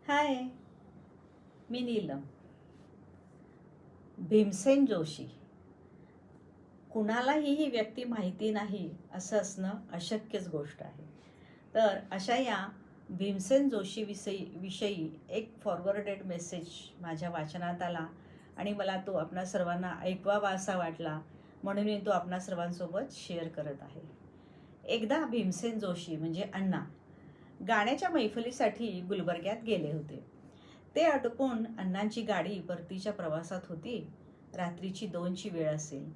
हाय, मी नीलम. भीमसेन जोशी कुणालाही ही व्यक्ती माहिती नाही असं असणं अशक्यच गोष्ट आहे. तर अशा या भीमसेन जोशी विषयी एक फॉरवर्डेड मेसेज माझ्या वाचनात आला आणि मला तो आपणा सर्वांना ऐकवावा असा वाटला, म्हणून मी तो आपणा सर्वांसोबत शेअर करत आहे. एकदा भीमसेन जोशी म्हणजे अण्णा गाण्याच्या मैफलीसाठी गुलबर्ग्यात गेले होते. ते अडकून अण्णांची गाडी परतीच्या प्रवासात होती. रात्रीची 2ची वेळ असेल.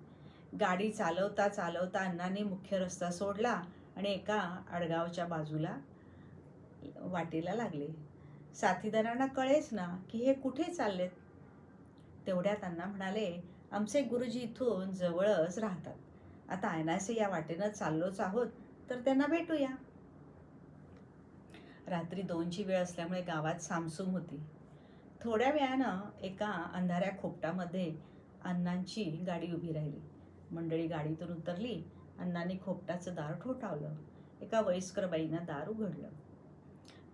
गाडी चालवता चालवता अण्णांनी मुख्य रस्ता सोडला आणि एका आडगावच्या बाजूला वाटेला लागले. साथीदारांना कळेच ना की हे कुठे चाललेत. तेवढ्यात अण्णा म्हणाले, आमचे गुरुजी इथून जवळच राहतात. आता अनायासे या वाटेनं चाललोच आहोत, तर त्यांना भेटूया. रात्री 2ची वेळ असल्यामुळे गावात सामसूम होती. थोड्या वेळानं एका अंधाऱ्या खोपटामध्ये अण्णांची गाडी उभी राहिली. मंडळी गाडीतून उतरली. अण्णांनी खोपटाचं दार ठोठावलं. एका वयस्कर बाईनं दार उघडलं.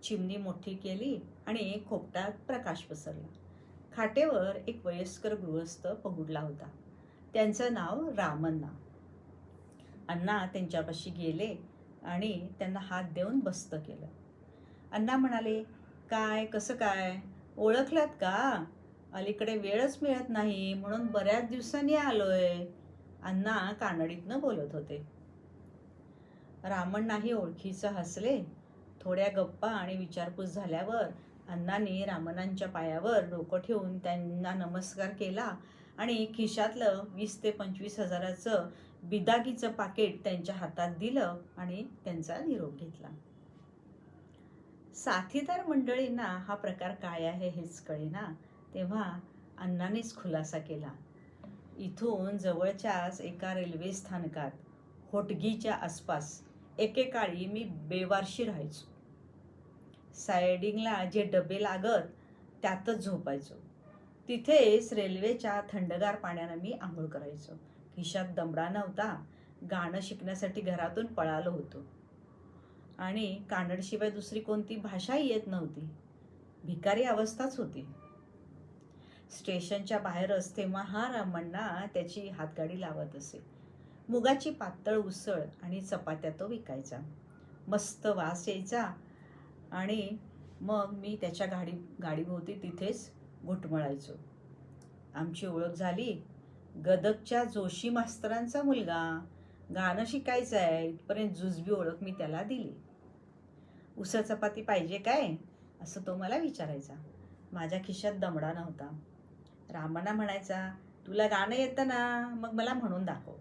चिमणी मोठी केली आणि खोपटात प्रकाश पसरला. खाटेवर एक वयस्कर गृहस्थ पहुडला होता. त्यांचं नाव रामण्णा. अण्णा त्यांच्यापाशी गेले आणि त्यांना हात देऊन बस्त केलं. अण्णा म्हणाले, काय कसं काय, ओळखलात का? अलीकडे वेळच मिळत नाही म्हणून बऱ्याच दिवसांनी आलोय. अण्णा कानडीतनं बोलत होते. रामण्णाही ओळखीचं हसले. थोड्या गप्पा आणि विचारपूस झाल्यावर अण्णांनी रामण्णांच्या पायावर डोकं ठेवून त्यांना नमस्कार केला आणि खिशातलं 20 ते 25 हजाराचं बिदागीचं पाकिट त्यांच्या हातात दिलं आणि त्यांचा निरोप घेतला. साथीदार मंडळींना हा प्रकार काय आहे हेच कळेना. तेव्हा अण्णांनीच खुलासा केला. इथून जवळच्याच एका रेल्वे स्थानकात होटगीच्या आसपास एकेकाळी मी बेवारशी राहायचो. सायडिंगला जे डबे लागत त्यातच झोपायचो. तिथेच रेल्वेच्या थंडगार पाण्यानं मी आंघोळ करायचो. खिशात दमडा नव्हता. गाणं शिकण्यासाठी घरातून पळालो होतो आणि कानडशिवाय दुसरी कोणती भाषाही येत नव्हती. भिकारी अवस्थाच होती. स्टेशनच्या बाहेरच तेव्हा हा रामण्णा त्याची हातगाडी लावत असे. मुगाची पातळ उसळ आणि चपात्या तो विकायचा. मस्त वास यायचा आणि मग मी त्याच्या गाडीभोवती तिथेच घुटमळायचो. आमची ओळख झाली. गदगच्या जोशी मास्तरांचा मुलगा, गाणं शिकायचं आहे इथपर्यंत जुजबी ओळख मी त्याला दिली. उसळ चपाती पाहिजे काय असं तो मला विचारायचा. माझ्या खिशात दमडा नव्हता. रामण्णा म्हणायचा, तुला गाणं येतं ना, मग मला म्हणून दाखव,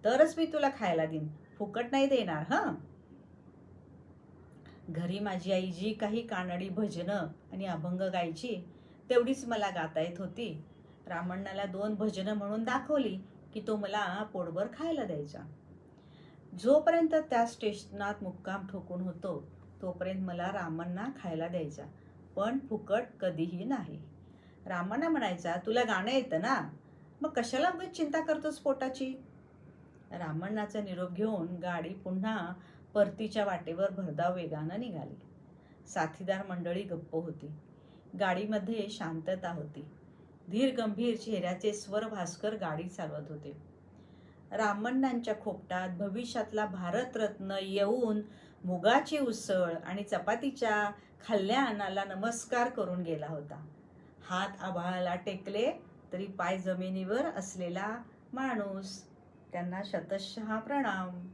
तरच मी तुला खायला देईन, फुकट नाही देणार हं. घरी माझी आई जी काही कानडी भजनं आणि अभंग गायची तेवढीच मला गाता येत होती. रामण्णाला 2 भजनं म्हणून दाखवली की तो मला पोटभर खायला द्यायचा. जोपर्यंत त्या स्टेशनात मुक्काम ठोकून होतो तोपर्यंत मला रामण्णा खायला द्यायचा, पण फुकट कधीही नाही. रामण्णा म्हणायचा, तुला गाणं येतं ना, मग कशाला उगाच चिंता करतोस पोटाची. रामण्णाचा निरोप घेऊन गाडी पुन्हा परतीच्या वाटेवर भरधाव वेगानं निघाली. साथीदार मंडळी गप्प होती. गाडीमध्ये शांतता होती. धीर गंभीर चेहऱ्याचे स्वर भास्कर गाडी चालवत होते. रामण्णांच्या खोपटात भविष्यातला भारतरत्न येऊन मुगाची उसळ आणि चपातीच्या खाल्ल्या अन्नाला नमस्कार करून गेला होता. हात आभाळाला टेकले तरी पाय जमिनीवर असलेला माणूस. त्यांना शतशः प्रणाम.